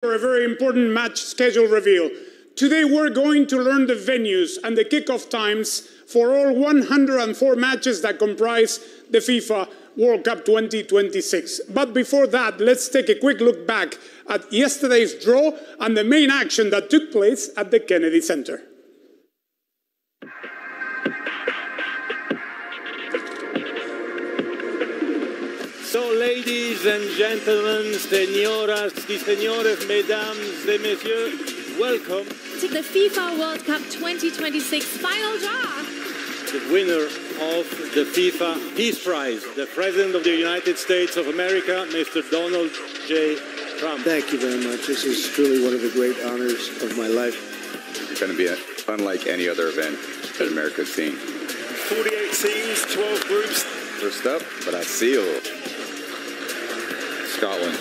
For a very important match schedule reveal. Today we're going to learn the venues and the kickoff times for all 104 matches that comprise the FIFA World Cup 2026. But before that, let's take a quick look back at yesterday's draw and the main action that took place at the Kennedy Center. So, ladies and gentlemen, señoras y señores, mesdames et messieurs, welcome to the FIFA World Cup 2026 final draw. The winner of the FIFA Peace Prize, the President of the United States of America, Mr. Donald J. Trump. Thank you very much. This is truly one of the great honors of my life. It's going to be unlike any other event that America's seen. 48 teams, 12 groups. First up, Brazil. Scotland.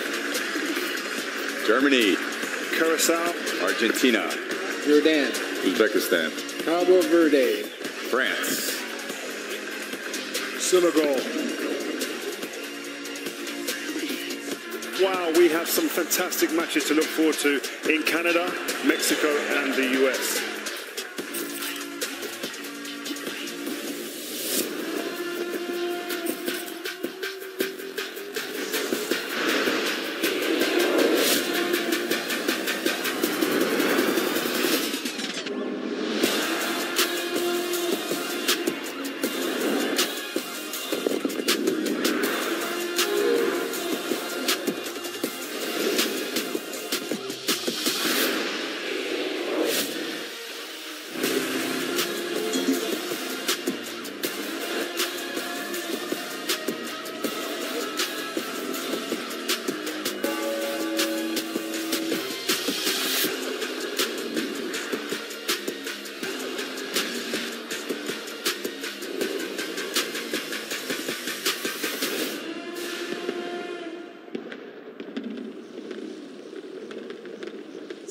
Germany. Curacao. Argentina. Jordan. Uzbekistan. Cabo Verde. France. Senegal. Wow, we have some fantastic matches to look forward to in Canada, Mexico, and the US.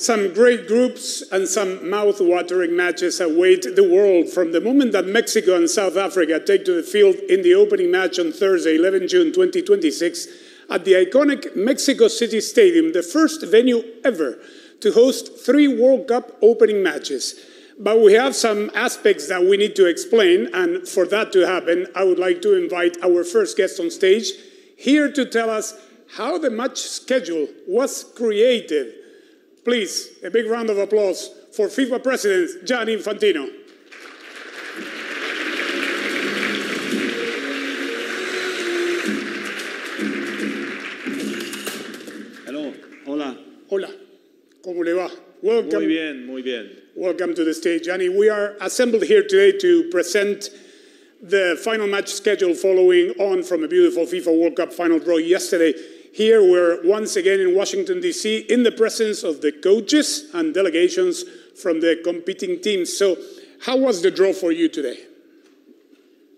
Some great groups and some mouth-watering matches await the world from the moment that Mexico and South Africa take to the field in the opening match on Thursday, 11 June 2026, at the iconic Mexico City Stadium, the first venue ever to host 3 World Cup opening matches. But we have some aspects that we need to explain, and for that to happen, I would like to invite our first guest on stage here to tell us how the match schedule was created. Please, a big round of applause for FIFA President Gianni Infantino. Hello, hola. Hola, ¿cómo le va? Welcome. Muy bien, muy bien. Welcome to the stage, Gianni. We are assembled here today to present the final match schedule following on from a beautiful FIFA World Cup final draw yesterday. Here we're once again in Washington, D.C., in the presence of the coaches and delegations from the competing teams. So how was the draw for you today?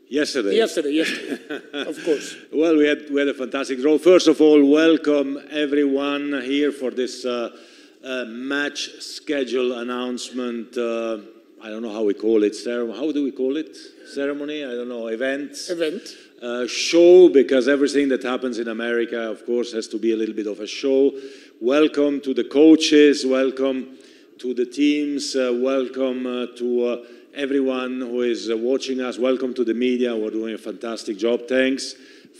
Yesterday, of course. Well, we had a fantastic draw. First of all, welcome everyone here for this match schedule announcement. I don't know how we call it. How do we call it? Ceremony? I don't know. Event. Show, because everything that happens in America, of course, has to be a little bit of a show. Welcome to the coaches. Welcome to the teams. Welcome to everyone who is watching us. Welcome to the media. We're doing a fantastic job. Thanks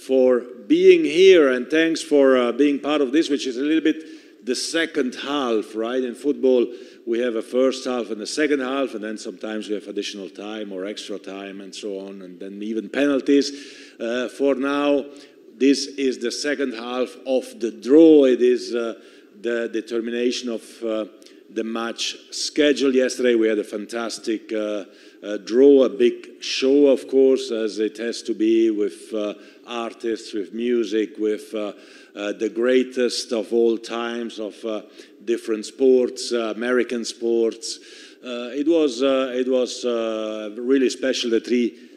for being here, and thanks for being part of this, which is a little bit the second half, right? In football, we have a first half and a second half, and then sometimes we have additional time or extra time and so on, and then even penalties. For now, this is the second half of the draw. It is the determination of the match schedule. Yesterday we had a fantastic draw, a big show, of course, as it has to be, with artists, with music, with the greatest of all times of different sports, American sports. It was really special. The 3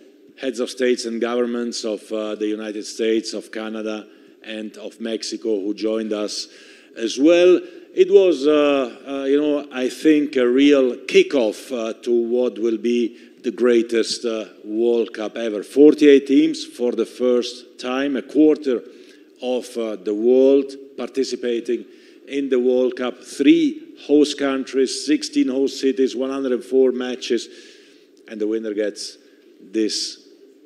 heads of states and governments of the United States, of Canada, and of Mexico who joined us as well. It was, I think, a real kickoff to what will be the greatest World Cup ever. 48 teams for the first time, a quarter of the world participating in the World Cup, 3 host countries, 16 host cities, 104 matches, and the winner gets this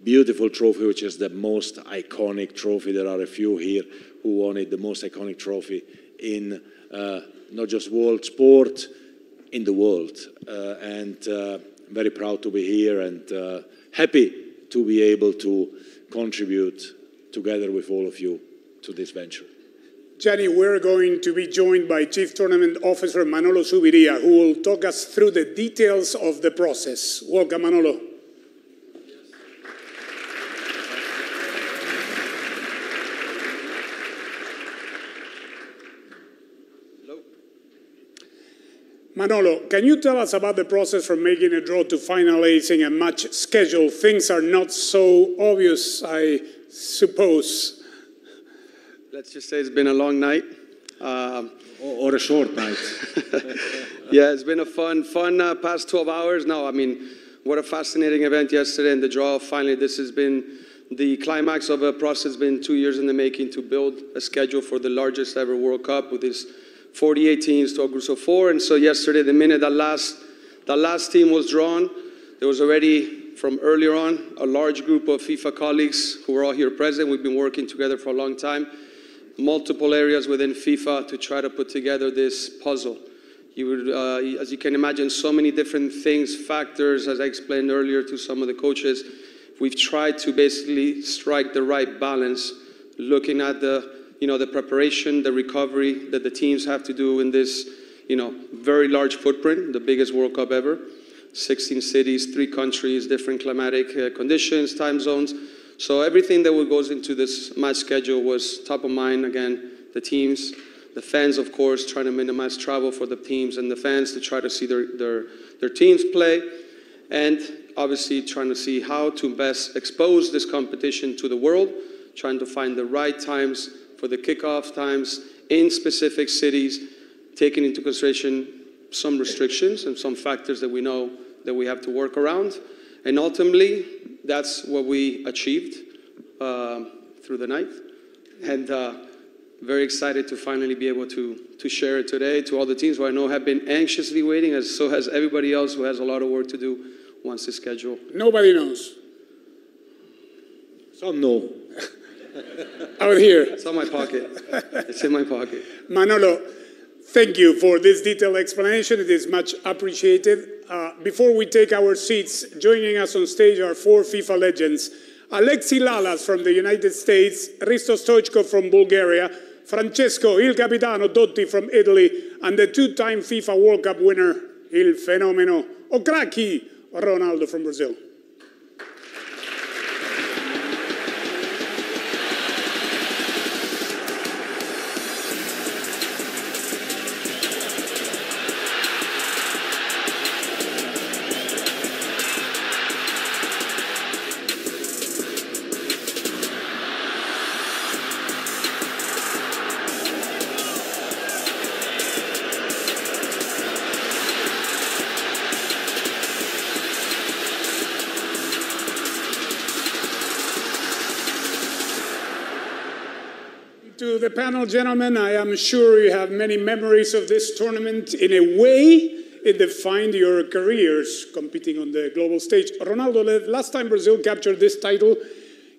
beautiful trophy, which is the most iconic trophy. There are a few here who won it, the most iconic trophy in not just world sport, in the world. And very proud to be here and happy to be able to contribute together with all of you to this venture. Gianni, we're going to be joined by Chief Tournament Officer Manolo Zubiria, who will talk us through the details of the process. Welcome, Manolo. Manolo, can you tell us about the process from making a draw to finalizing a match schedule? Things are not so obvious, I suppose. Let's just say it's been a long night. Or a short night. Yeah, it's been a fun past 12 hours. No, I mean, what a fascinating event yesterday and the draw. Finally, this has been the climax of a process. It's been 2 years in the making to build a schedule for the largest ever World Cup with this 48 teams, 12 groups of 4. And so yesterday, the minute that last team was drawn, there was already, from earlier on, a large group of FIFA colleagues who were all here present. We've been working together for a long time, multiple areas within FIFA to try to put together this puzzle. You would, as you can imagine, so many different things, factors, as I explained earlier to some of the coaches. We've tried to basically strike the right balance, looking at the preparation, the recovery that the teams have to do in this, very large footprint, the biggest World Cup ever. 16 cities, 3 countries, different climatic conditions, time zones. So everything that goes into this match schedule was top of mind. Again, the teams, the fans, of course, trying to minimize travel for the teams and the fans to try to see their teams play. And obviously trying to see how to best expose this competition to the world, trying to find the right times for the kickoff times in specific cities, taking into consideration some restrictions and some factors that we know that we have to work around. And ultimately, that's what we achieved through the night. And very excited to finally be able to share it today to all the teams who I know have been anxiously waiting, as so has everybody else who has a lot of work to do once the schedule. Nobody knows. Some know. Out here. It's in my pocket. It's in my pocket. Manolo, thank you for this detailed explanation. It is much appreciated. Before we take our seats, joining us on stage are 4 FIFA legends. Alexi Lalas from the United States, Risto Stoichkov from Bulgaria, Francesco Il Capitano Dotti from Italy, and the 2-time FIFA World Cup winner, Il Fenomeno Okraki Ronaldo from Brazil. To the panel, gentlemen, I am sure you have many memories of this tournament. In a way, it defined your careers competing on the global stage. Ronaldo, last time Brazil captured this title,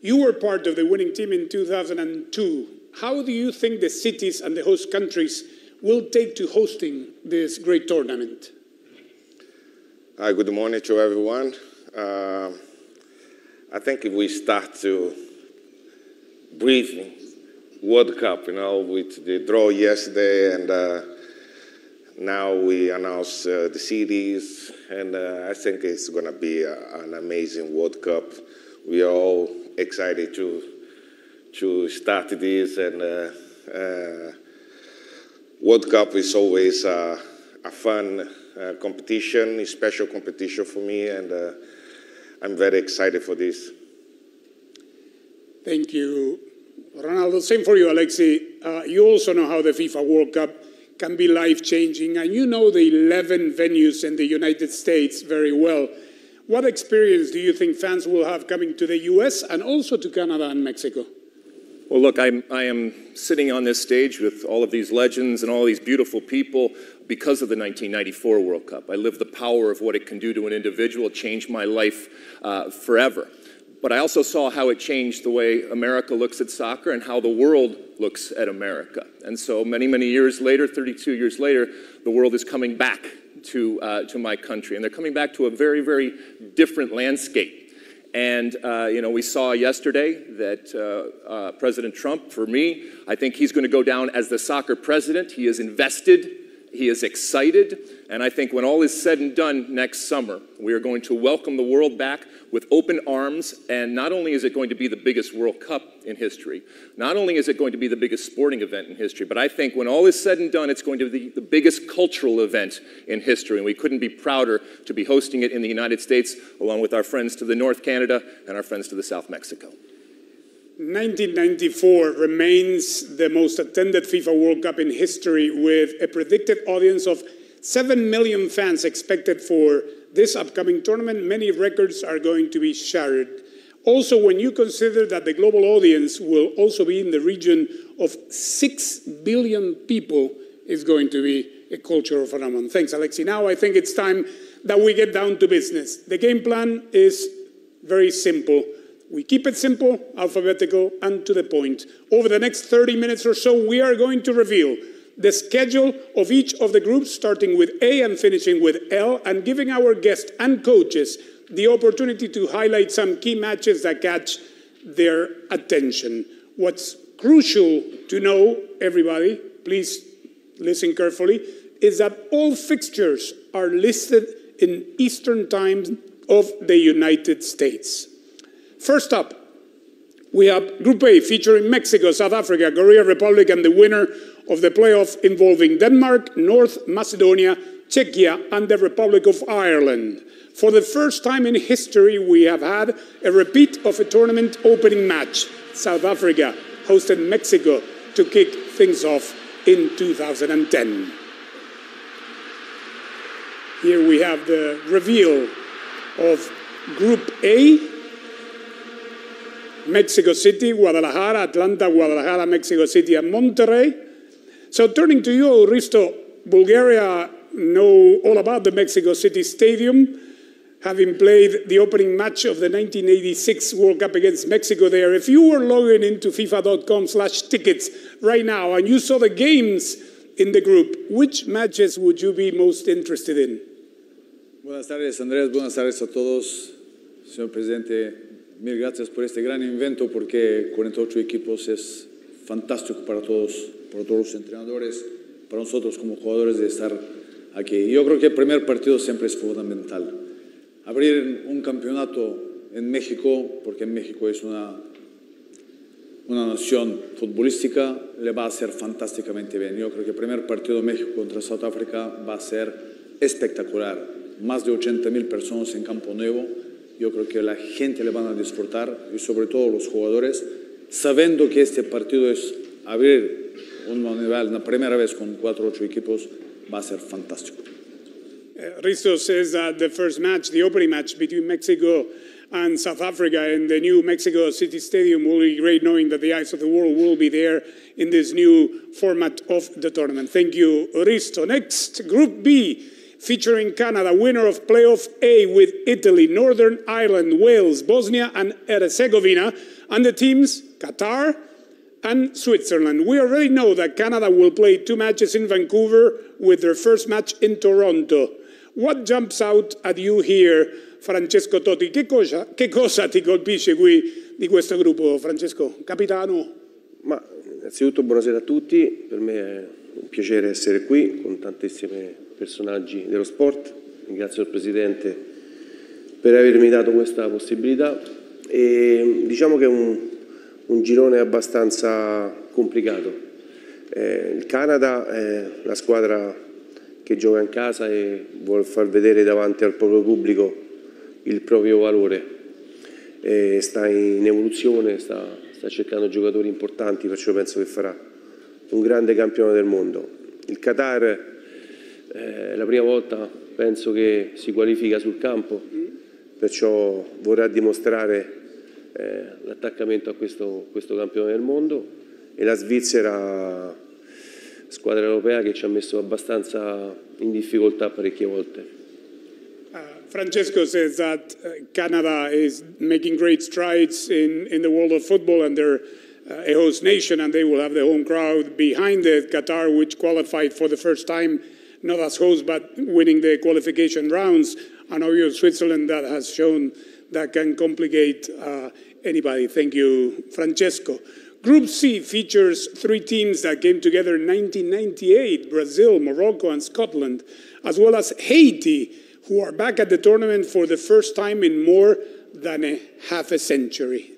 you were part of the winning team in 2002. How do you think the cities and the host countries will take to hosting this great tournament? Good morning to everyone. I think if we start to breathe World Cup, with the draw yesterday, and now we announce the cities, and I think it's going to be an amazing World Cup. We are all excited to start this, and World Cup is always a fun competition, a special competition for me, and I'm very excited for this. Thank you, Ronaldo. Same for you, Alexi. You also know how the FIFA World Cup can be life-changing, and you know the 11 venues in the United States very well. What experience do you think fans will have coming to the US and also to Canada and Mexico? Well, look, I am sitting on this stage with all of these legends and all these beautiful people because of the 1994 World Cup. I lived the power of what it can do to an individual. It changed my life forever. But I also saw how it changed the way America looks at soccer and how the world looks at America. And so many, many years later, 32 years later, the world is coming back to my country. And they're coming back to a very, very different landscape. And, you know, we saw yesterday that President Trump, for me, I think he's going to go down as the soccer president. He is invested. He is excited. And I think when all is said and done next summer, we are going to welcome the world back with open arms. And not only is it going to be the biggest World Cup in history, not only is it going to be the biggest sporting event in history, but I think when all is said and done, it's going to be the biggest cultural event in history. And we couldn't be prouder to be hosting it in the United States, along with our friends to the North Canada and our friends to the South Mexico. 1994 remains the most attended FIFA World Cup in history, with a predicted audience of 7 million fans expected for this upcoming tournament. Many records are going to be shattered. Also, when you consider that the global audience will also be in the region of 6 billion people, it's going to be a cultural phenomenon. Thanks, Alexi. Now I think it's time that we get down to business. The game plan is very simple. We keep it simple, alphabetical, and to the point. Over the next 30 minutes or so, we are going to reveal the schedule of each of the groups, starting with A and finishing with L, and giving our guests and coaches the opportunity to highlight some key matches that catch their attention. What's crucial to know, everybody, please listen carefully, is that all fixtures are listed in Eastern Time of the United States. First up, we have Group A, featuring Mexico, South Africa, Korea Republic, and the winner of the playoff involving Denmark, North Macedonia, Czechia, and the Republic of Ireland. For the first time in history, we have had a repeat of a tournament opening match. South Africa hosted Mexico to kick things off in 2010. Here we have the reveal of Group A. Mexico City, Guadalajara, Atlanta, Guadalajara, Mexico City, and Monterrey. So turning to you, Risto, Bulgaria know all about the Mexico City Stadium, having played the opening match of the 1986 World Cup against Mexico there. If you were logging into FIFA.com/tickets right now and you saw the games in the group, which matches would you be most interested in? Buenas tardes, Andrés. Buenas tardes a todos. Señor Presidente, mil gracias por este gran evento, porque 48 equipos es fantástico para todos los entrenadores, para nosotros como jugadores de estar aquí. Yo creo que el primer partido siempre es fundamental. Abrir un campeonato en México, porque México es una nación futbolística, le va a hacer fantásticamente bien. Yo creo que el primer partido de México contra South Africa va a ser espectacular. Más de 80,000 personas en Campo Nuevo. Yo creo que la gente le van a disfrutar, y sobre todo los jugadores, sabiendo que este partido es abrir un nivel, la primera vez con 4-8 equipos, va a ser fantástico. Risto says that the first match, the opening match between Mexico and South Africa in the new Mexico City Stadium will be great, knowing that the eyes of the world will be there in this new format of the tournament. Thank you, Risto. Next, Group B, featuring Canada, winner of Playoff A with Italy, Northern Ireland, Wales, Bosnia and Herzegovina, and the teams Qatar and Switzerland. We already know that Canada will play 2 matches in Vancouver with their first match in Toronto. What jumps out at you here, Francesco Totti? Che cosa ti colpisce qui di questo gruppo, Francesco? Capitano? Ma innanzitutto buonasera a tutti, per me è un piacere essere qui con tantissimi personaggi dello sport. Ringrazio il Presidente per avermi dato questa possibilità, e diciamo che è un girone abbastanza complicato. Il Canada è la squadra che gioca in casa e vuole far vedere davanti al proprio pubblico il proprio valore. Sta in evoluzione, sta cercando giocatori importanti, perciò penso che farà un grande campione del mondo. Il Qatar è la prima volta, penso, che si qualifica sul campo, perciò vorrà dimostrare l'attaccamento a questo campione del mondo, e la Svizzera, squadra europea che ci ha messo abbastanza in difficoltà parecchie volte. Francesco says that Canada is making great strides in the world of football, and they're a host nation, and they will have the home crowd behind it. Qatar, which qualified for the first time, not as host, but winning the qualification rounds. And obviously Switzerland, that has shown that can complicate anybody. Thank you, Francesco. Group C features 3 teams that came together in 1998, Brazil, Morocco, and Scotland, as well as Haiti, who are back at the tournament for the first time in more than half a century.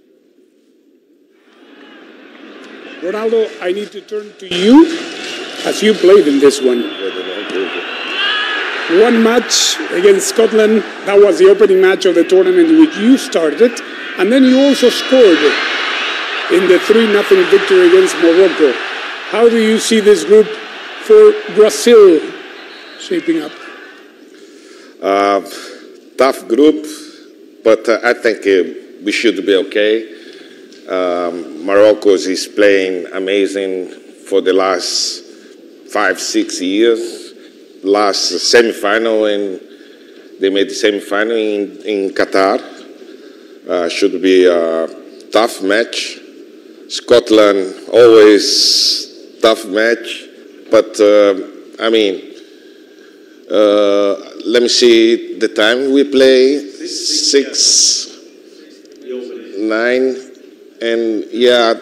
Ronaldo, I need to turn to you, as you played in this one. One match against Scotland, that was the opening match of the tournament which you started, and then you also scored in the 3-0 victory against Morocco. How do you see this group for Brazil shaping up? Tough group, but I think we should be okay. Morocco is playing amazing for the last 5-6 years. Last semi-final, and they made the semi-final in Qatar. Should be a tough match. Scotland, always tough match, but I mean, let me see the time we play, 6, 9, and yeah,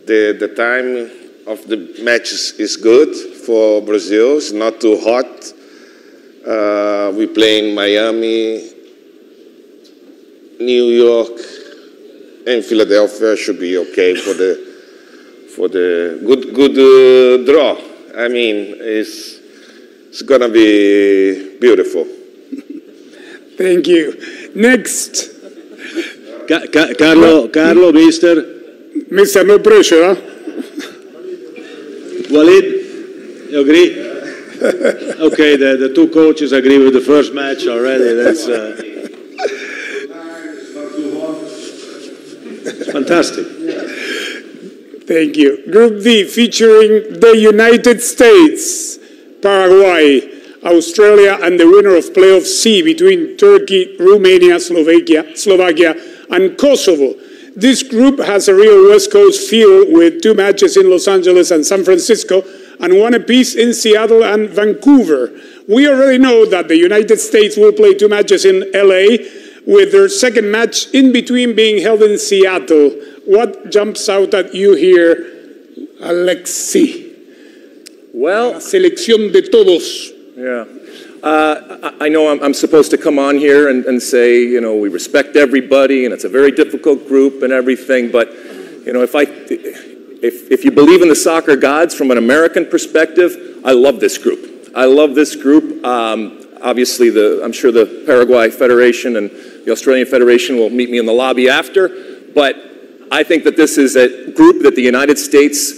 the time of the match is good for Brazil. It's not too hot. We play in Miami, New York, and Philadelphia. Should be okay for the good draw. I mean, it's gonna be beautiful. Thank you. Next, Carlo, Mr. No pressure, huh? Walid, you agree? Okay, the 2 coaches agree with the first match already. That's it's fantastic. Thank you. Group D featuring the United States, Paraguay, Australia, and the winner of playoff C between Turkey, Romania, Slovakia, and Kosovo. This group has a real West Coast feel with 2 matches in Los Angeles and San Francisco and 1 apiece in Seattle and Vancouver. We already know that the United States will play 2 matches in LA, with their second match in between being held in Seattle. What jumps out at you here, Alexi? Well, la selección de todos. Yeah. I know I'm supposed to come on here and say, you know, we respect everybody and it's a very difficult group and everything, but, you know, if you believe in the soccer gods from an American perspective, I love this group. I love this group. Obviously, I'm sure the Paraguay Federation and the Australian Federation will meet me in the lobby after, but I think that this is a group that the United States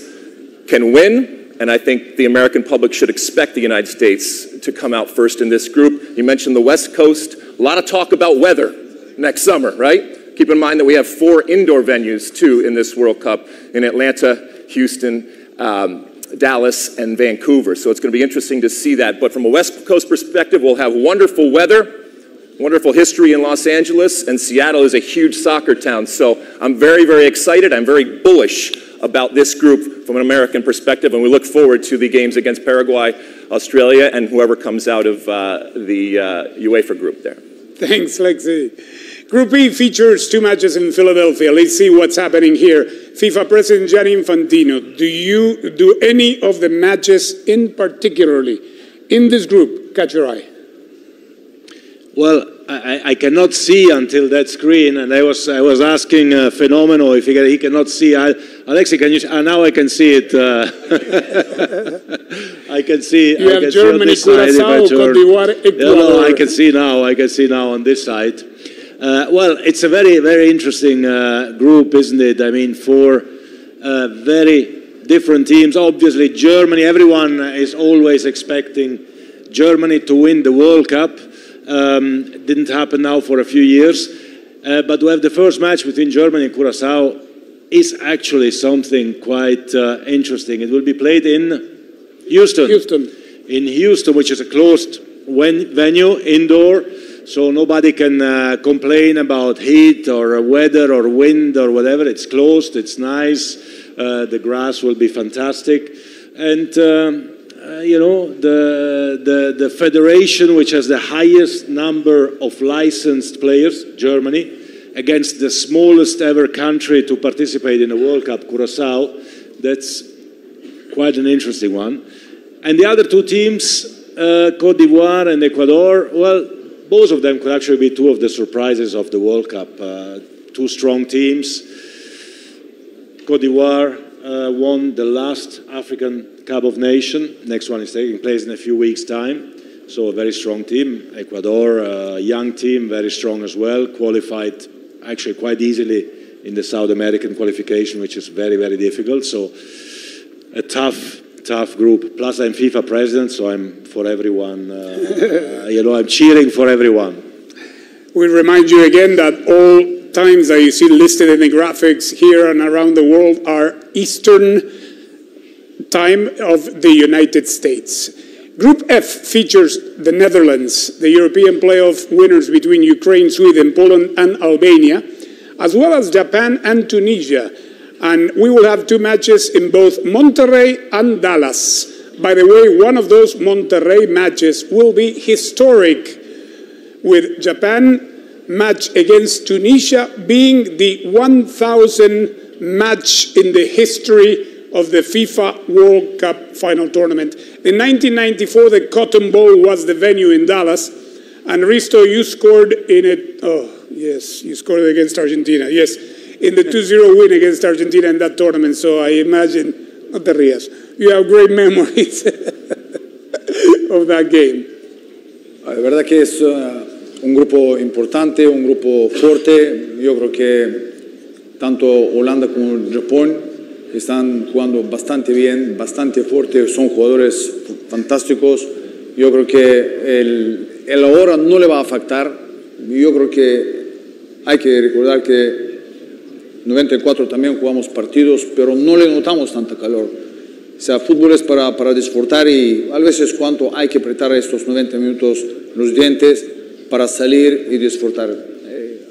can win, and I think the American public should expect the United States to come out first in this group. You mentioned the West Coast. A lot of talk about weather next summer, right? Keep in mind that we have 4 indoor venues, too, in this World Cup, in Atlanta, Houston, Dallas, and Vancouver. So it's going to be interesting to see that. But from a West Coast perspective, we'll have wonderful weather, wonderful history in Los Angeles, and Seattle is a huge soccer town. So I'm very, very excited. I'm very bullish about this group from an American perspective, and we look forward to the games against Paraguay, Australia, and whoever comes out of the UEFA group there. Thanks, Lexi. Group E features 2 matches in Philadelphia. Let's see what's happening here. FIFA President Gianni Infantino, do you do any of the matches in particularly in this group catch your eye? Well, I cannot see until that screen, and I was asking Fenomeno if he cannot see. Alexi, can you? Now I can see it. I can see. You have Germany, Curaçao, Côte d'Ivoire, Ecuador. No, I can see now. I can see now on this side. Well, it's a very, very interesting group, isn't it? I mean, 4 very different teams. Obviously, Germany. Everyone is always expecting Germany to win the World Cup. Didn't happen now for a few years. But to have the first match between Germany and Curacao is actually something quite interesting. It will be played in Houston. In Houston, which is a closed venue, indoor, so nobody can complain about heat or weather or wind or whatever. It's closed, it's nice, the grass will be fantastic. And, you know, the federation which has the highest number of licensed players, Germany, against the smallest ever country to participate in a World Cup, Curacao, that's quite an interesting one. And the other two teams, Côte d'Ivoire and Ecuador, well, both of them could actually be two of the surprises of the World Cup. Two strong teams. Côte d'Ivoire won the last African Cup of Nations. Next one is taking place in a few weeks' time. So a very strong team. Ecuador, a young team, very strong as well. Qualified actually quite easily in the South American qualification, which is very, very difficult. So a tough group. Plus, I'm FIFA president, so I'm for everyone. You know, I'm cheering for everyone. We remind you again that all times that you see listed in the graphics here and around the world are Eastern time of the United States. Group F features the Netherlands, the European playoff winners between Ukraine, Sweden, Poland, and Albania, as well as Japan and Tunisia. And we will have two matches in both Monterrey and Dallas. By the way, one of those Monterrey matches will be historic, with Japan match against Tunisia being the 1,000th match in the history of the FIFA World Cup final tournament. In 1994, the Cotton Bowl was the venue in Dallas, and Risto, you scored in it. Oh, yes, you scored against Argentina. Yes. In the 2-0 win against Argentina in that tournament, so I imagine, no te rías, you have great memories of that game. La verdad que es un grupo importante, un grupo fuerte. Yo creo que tanto Holanda como Japón están jugando bastante bien, bastante fuerte, son jugadores fantásticos. Yo creo que el ahora no le va a afectar. Yo creo que hay que recordar que 94 también jugamos partidos, pero no le notamos tanta calor. O sea, fútbol es para disfrutar y a veces cuánto hay que apretar estos 90 minutos los dientes para salir y disfrutar.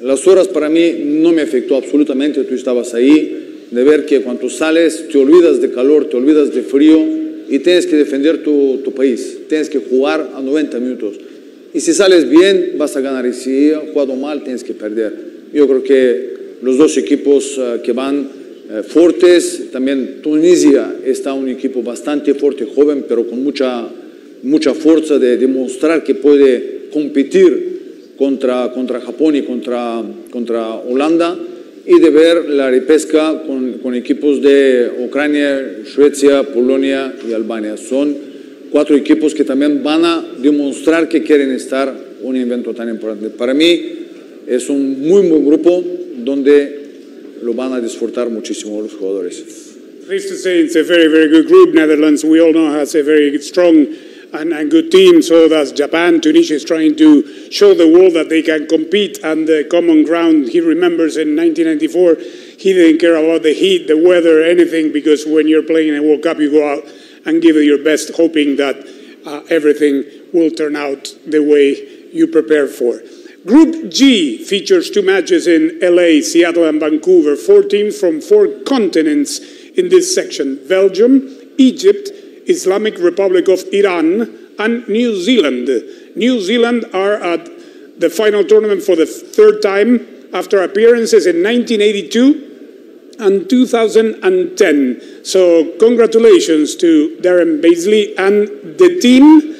Las horas para mí no me afectó absolutamente, tú estabas ahí, de ver que cuando sales te olvidas de calor, te olvidas de frío y tienes que defender tu país, tienes que jugar a 90 minutos. Y si sales bien vas a ganar y si has jugado mal tienes que perder. Yo creo que los dos equipos que van fuertes, también Tunisia está un equipo bastante fuerte, joven, pero con mucha fuerza de demostrar que puede competir contra Japón y contra Holanda, y de ver la repesca con equipos de Ucrania, Suecia, Polonia y Albania. Son cuatro equipos que también van a demostrar que quieren estar en un evento tan importante. Para mí es un muy buen grupo donde lo van a disfrutar muchísimo los jugadores. Pleased to say it's a very, very good group. Netherlands, we all know, has a very strong and good team. So does Japan. Tunisia is trying to show the world that they can compete on the common ground. He remembers in 1994, he didn't care about the heat, the weather, anything, because when you're playing a World Cup, you go out and give it your best, hoping that everything will turn out the way you prepare for. Group G features two matches in LA, Seattle, and Vancouver. 4 teams from 4 continents in this section: Belgium, Egypt, Islamic Republic of Iran, and New Zealand. New Zealand are at the final tournament for the 3rd time after appearances in 1982 and 2010. So congratulations to Darren Baisley and the team.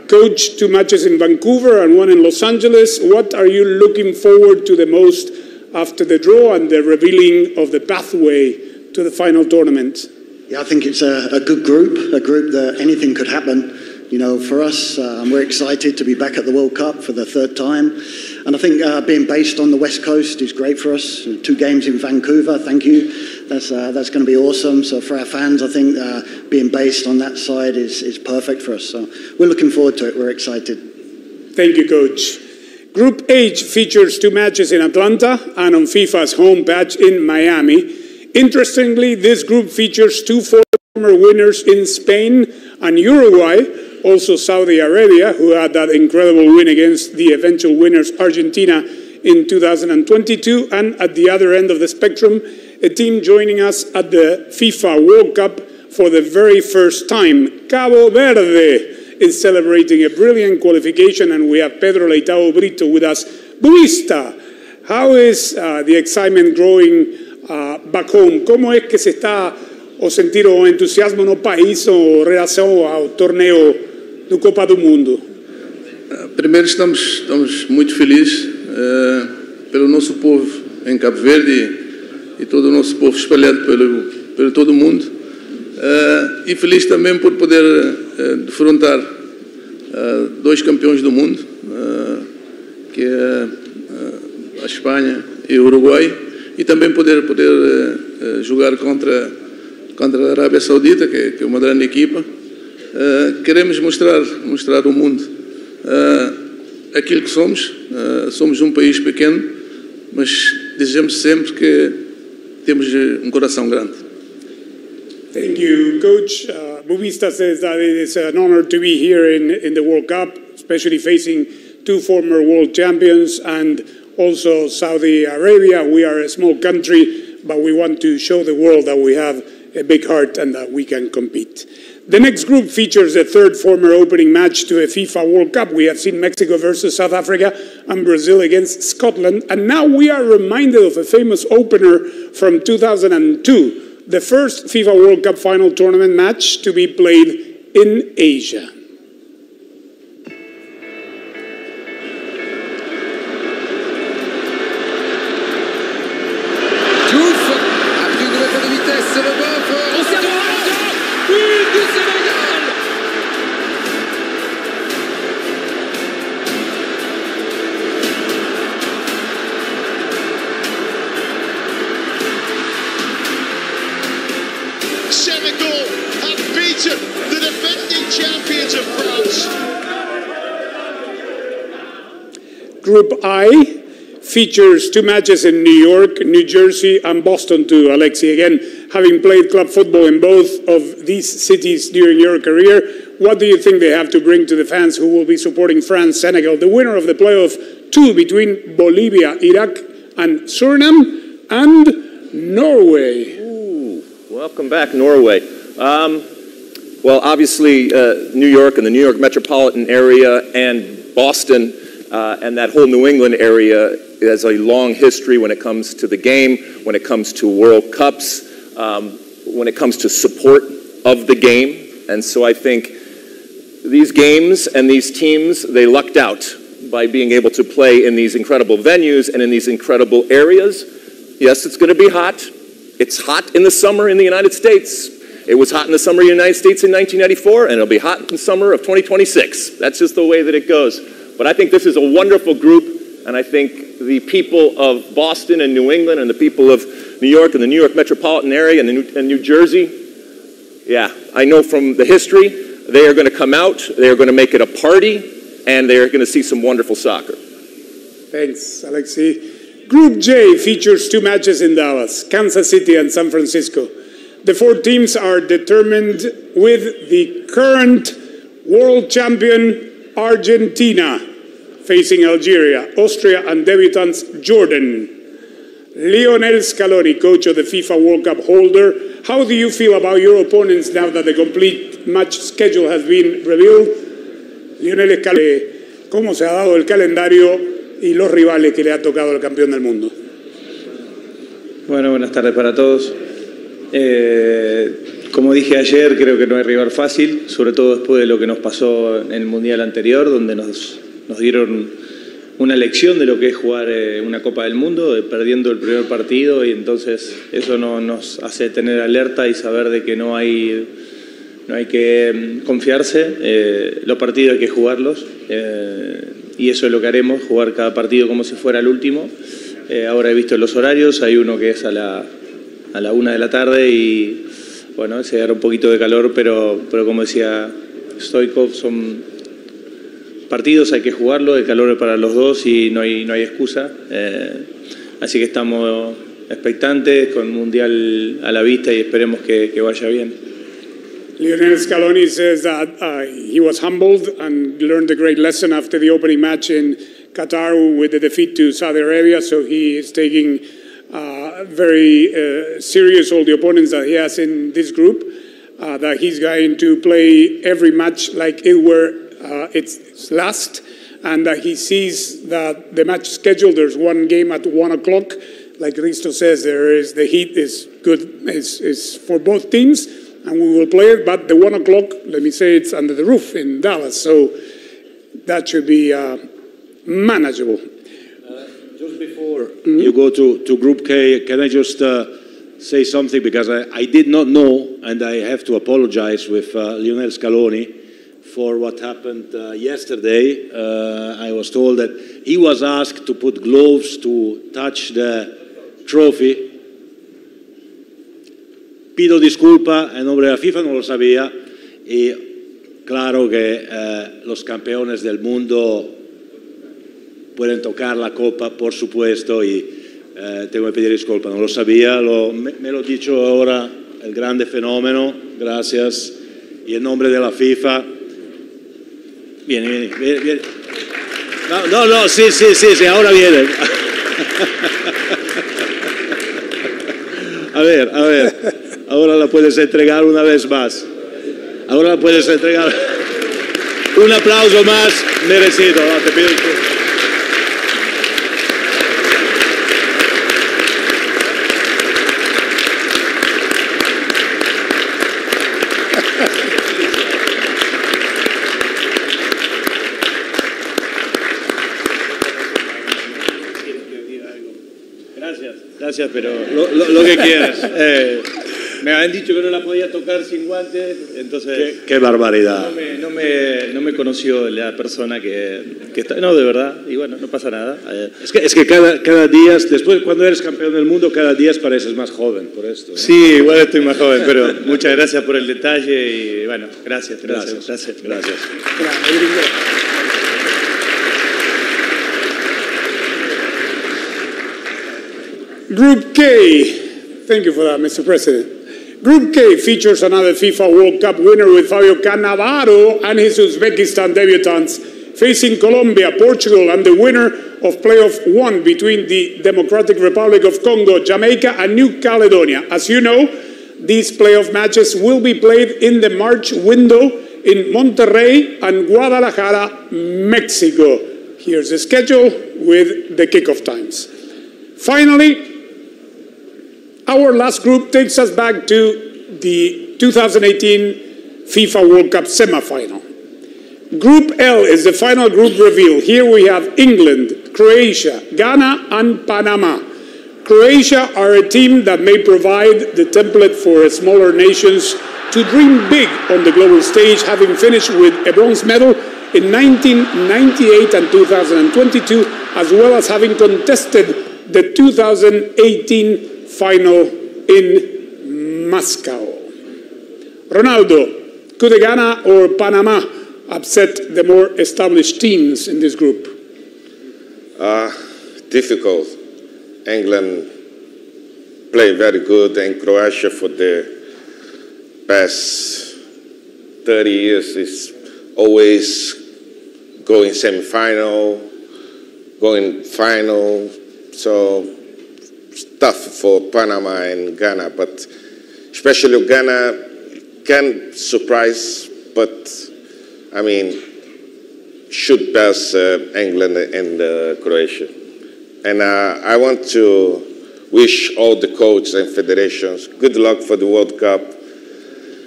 Coach, 2 matches in Vancouver and 1 in Los Angeles. What are you looking forward to the most after the draw and the revealing of the pathway to the final tournament? Yeah, I think it's a good group that anything could happen. You know, for us, we're excited to be back at the World Cup for the 3rd time. And I think being based on the West Coast is great for us. 2 games in Vancouver, thank you. That's going to be awesome. So for our fans, I think being based on that side is perfect for us. So we're looking forward to it. We're excited. Thank you, Coach. Group H features 2 matches in Atlanta and on FIFA's home patch in Miami. Interestingly, this group features 2 former winners in Spain and Uruguay, also Saudi Arabia, who had that incredible win against the eventual winners Argentina in 2022, and at the other end of the spectrum, a team joining us at the FIFA World Cup for the very first time. Cabo Verde is celebrating a brilliant qualification, and we have Pedro Leitao Brito with us. Buista, how is the excitement growing back home? ¿Cómo es que se está o sentir o entusiasmo no país ou relação ao torneio do Copa do Mundo? Primeiro estamos muito felizes pelo nosso povo em Cabo Verde e todo o nosso povo espalhado pelo todo o mundo. E feliz também por poder defrontar 2 campeões do mundo, que é a Espanha e o Uruguai, e também poder jogar contra a Arábia Saudita, que é uma grande equipa. Queremos mostrar ao mundo aquilo que somos. Somos um país pequeno, mas desejamos sempre que temos um coração grande. Thank you, Coach. Bubista says that it is an honor to be here in the World Cup, especially facing 2 former world champions and also Saudi Arabia. We are a small country, but we want to show the world that we have a big heart and that we can compete. The next group features a 3rd former opening match to a FIFA World Cup. We have seen Mexico versus South Africa and Brazil against Scotland, and now we are reminded of a famous opener from 2002. The first FIFA World Cup final tournament match to be played in Asia. Group I features 2 matches in New York, New Jersey, and Boston too, Alexi. Again, having played club football in both of these cities during your career, what do you think they have to bring to the fans who will be supporting France, Senegal, the winner of the playoff 2 between Bolivia, Iraq, and Suriname, and Norway? Ooh, welcome back, Norway. Well, obviously, New York and the New York metropolitan area and Boston and that whole New England area has a long history when it comes to the game, when it comes to World Cups, when it comes to support of the game. And so I think these games and these teams, they lucked out by being able to play in these incredible venues and in these incredible areas. Yes, it's going to be hot. It's hot in the summer in the United States. It was hot in the summer in the United States in 1994, and it'll be hot in the summer of 2026. That's just the way that it goes. But I think this is a wonderful group, and I think the people of Boston and New England and the people of New York and the New York metropolitan area and New Jersey, yeah, I know from the history, they are going to come out, they are going to make it a party, and they are going to see some wonderful soccer. Thanks, Alexi. Group J features 2 matches in Dallas, Kansas City and San Francisco. The 4 teams are determined with the current world champion Argentina facing Algeria, Austria, and debutants Jordan. Lionel Scaloni, coach of the FIFA World Cup holder, how do you feel about your opponents now that the complete match schedule has been revealed? Lionel Scaloni, ¿cómo se ha dado el calendario y los rivales que le ha tocado al campeón del mundo? Bueno, buenas tardes para todos. Como dije ayer, creo que no hay rival fácil, sobre todo después de lo que nos pasó en el Mundial anterior, donde nos dieron una lección de lo que es jugar una Copa del Mundo, perdiendo el primer partido, y entonces eso nos hace tener alerta y saber de que no hay que confiarse, los partidos hay que jugarlos, y eso es lo que haremos, jugar cada partido como si fuera el último. Ahora he visto los horarios, hay uno que es a la 1 de la tarde y bueno, se dará un poquito de calor, pero como decía Stoikov, son partidos hay que jugarlo, el calor es para los dos y no hay excusa. Así que estamos expectantes con Mundial a la vista y esperemos que vaya bien. Lionel Scaloni says that he was humbled and learned a great lesson after the opening match in Qatar with the defeat to Saudi Arabia, so he is taking very serious all the opponents that he has in this group, that he's going to play every match like it were its last, and that he sees that the match schedule, there's one game at 1 o'clock. Like Risto says, the heat is good, is for both teams, and we will play it, but the 1 o'clock, let me say, it's under the roof in Dallas, so that should be manageable. Just before you go to Group K, can I just say something, because I did not know, and I have to apologize with Lionel Scaloni for what happened yesterday. I was told that he was asked to put gloves to touch the trophy. Pido disculpa en nombre de la FIFA, no lo sabía, y claro que los campeones del mundo pueden tocar la copa, por supuesto, y tengo que pedir disculpas, no lo sabía, me lo ha dicho ahora el grande fenómeno, gracias, y en nombre de la FIFA, viene. No, sí, ahora viene. A ver, ahora la puedes entregar una vez más. Ahora la puedes entregar. Un aplauso más merecido, ¿no? Te pido disculpas. Gracias, pero lo que quieras. Me habían dicho que no la podía tocar sin guantes, entonces... Qué barbaridad. No me conoció la persona que está... No, de verdad, y bueno, no pasa nada. Es que cada día, después cuando eres campeón del mundo, cada día pareces más joven por esto, ¿no? Sí, igual estoy más joven, pero muchas gracias por el detalle y bueno, gracias. Group K, thank you for that, Mr. President. Group K features another FIFA World Cup winner with Fabio Cannavaro and his Uzbekistan debutants facing Colombia, Portugal, and the winner of playoff 1 between the Democratic Republic of Congo, Jamaica, and New Caledonia. As you know, these playoff matches will be played in the March window in Monterrey and Guadalajara, Mexico. Here's the schedule with the kickoff times. Finally, our last group takes us back to the 2018 FIFA World Cup semi-final. Group L is the final group reveal. Here we have England, Croatia, Ghana, and Panama. Croatia are a team that may provide the template for smaller nations to dream big on the global stage, having finished with a bronze medal in 1998 and 2022, as well as having contested the 2018 final in Moscow. Ronaldo, could Ghana or Panama upset the more established teams in this group? Difficult. England played very good, and Croatia for the past 30 years is always going semi-final, going final. So it's tough for Panama and Ghana, but especially Ghana can surprise, but I mean, should pass England and Croatia. And I want to wish all the coaches and federations good luck for the World Cup,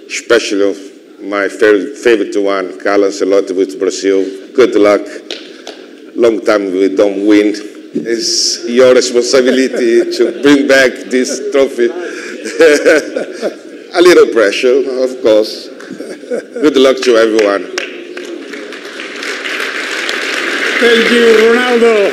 especially my favorite one, Carlo Ancelotti with Brazil. Good luck. Long time we don't win. It's your responsibility to bring back this trophy. A little pressure, of course. Good luck to everyone. Thank you, Ronaldo.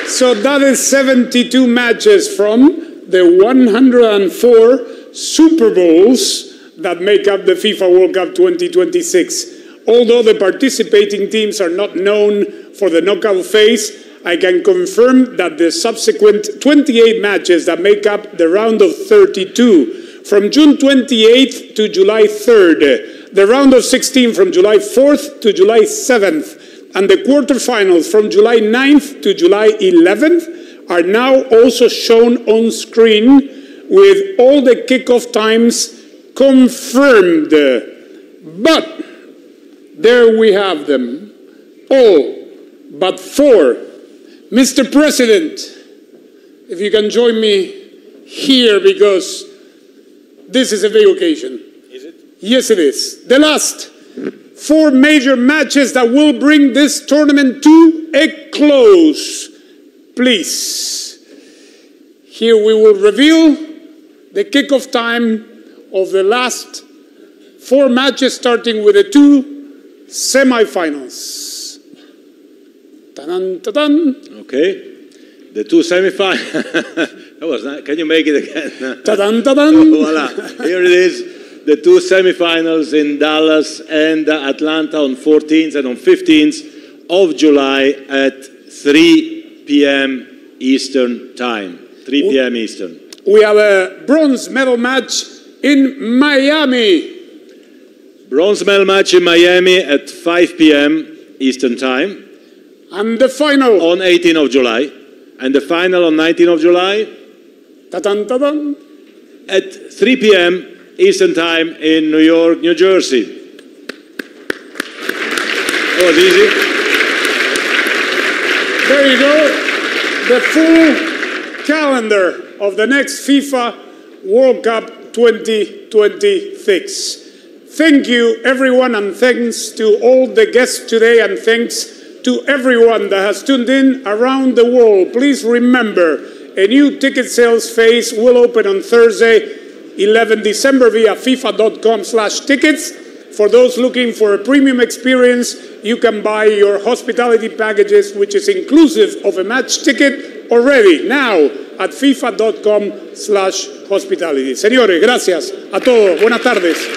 So that is 72 matches from the 104 Super Bowls that make up the FIFA World Cup 2026. Although the participating teams are not known for the knockout phase, I can confirm that the subsequent 28 matches that make up the round of 32 from June 28th to July 3rd, the round of 16 from July 4th to July 7th, and the quarterfinals from July 9th to July 11th are now also shown on screen with all the kickoff times confirmed. But there we have them, all but 4. Mr. President, if you can join me here because this is a big occasion. Is it? Yes, it is. The last 4 major matches that will bring this tournament to a close. Please. Here we will reveal the kickoff time of the last 4 matches, starting with the 2 semifinals. Ta-dan. Okay. The 2 semifinals. That was nice. Can you make it again? Ta-dan, ta-dan. Voila. Here it is. The 2 semifinals in Dallas and Atlanta on 14th and on 15th of July at 3 p.m. Eastern Time. 3 p.m. Eastern. We have a bronze medal match in Miami. Bronze medal match in Miami at 5 p.m. Eastern Time. And the final. On 18th of July. And the final on 19th of July. Ta-dan, ta-dan. At 3 p.m. Eastern Time in New York, New Jersey. That was easy. There you go. The full calendar of the next FIFA World Cup 2026. Thank you, everyone, and thanks to all the guests today, and thanks to everyone that has tuned in around the world. Please remember, a new ticket sales phase will open on Thursday, 11 December via FIFA.com/tickets. For those looking for a premium experience, you can buy your hospitality packages, which is inclusive of a match ticket, already now at FIFA.com/hospitality. Señores, gracias a todos. Buenas tardes.